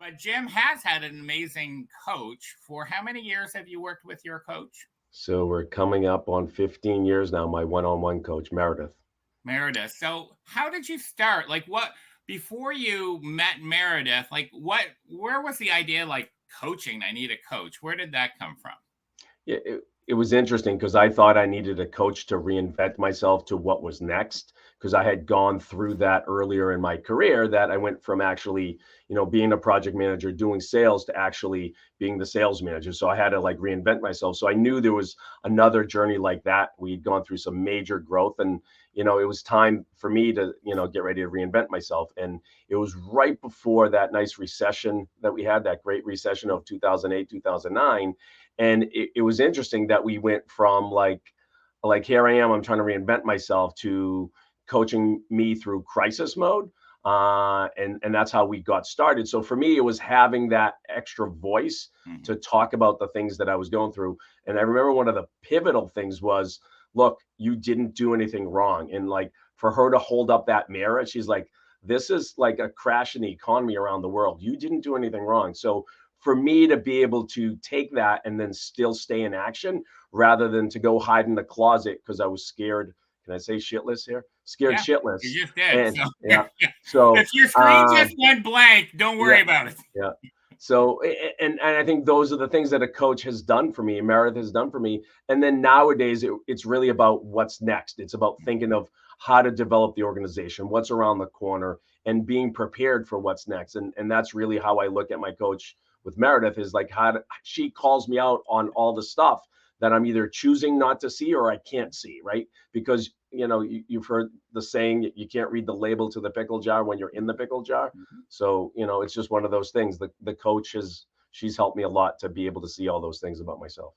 But Jim has had an amazing coach. For how many years have you worked with your coach? So we're coming up on 15 years now, my one-on-one coach, Meredith. Meredith. So how did you start? Like what before you met Meredith, like where was the idea like coaching? I need a coach. Where did that come from? Yeah, it was interesting because I thought I needed a coach to reinvent myself to what was next because I had gone through that earlier in my career that I went from actually, being a project manager doing sales to actually being the sales manager. So I had to like reinvent myself. So I knew there was another journey like that. We'd gone through some major growth and it was time for me to, get ready to reinvent myself. And it was right before that nice recession that we had, that great recession of 2008, 2009. And it was interesting that we went from like here I am, I'm trying to reinvent myself to coaching me through crisis mode. And that's how we got started. So for me, it was having that extra voice Mhm. to talk about the things that I was going through. And I remember one of the pivotal things was, look, you didn't do anything wrong. And like for her to hold up that mirror, she's like, this is like a crash in the economy around the world. You didn't do anything wrong. So for me to be able to take that and then still stay in action rather than to go hide in the closet because I was scared. Can I say shitless here? Scared Yeah, shitless. you just did. And So yeah, so if your screen just went blank, don't yeah, worry about it. yeah. So and I think those are the things that a coach has done for me, Meredith has done for me. And then nowadays it's really about what's next. It's about thinking of how to develop the organization, what's around the corner, and being prepared for what's next. And that's really how I look at my coach with Meredith is like she calls me out on all the stuff that I'm either choosing not to see or I can't see, right? Because you've heard the saying you can't read the label to the pickle jar when you're in the pickle jar. Mhm. So, it's just one of those things. The coach she's helped me a lot to be able to see all those things about myself.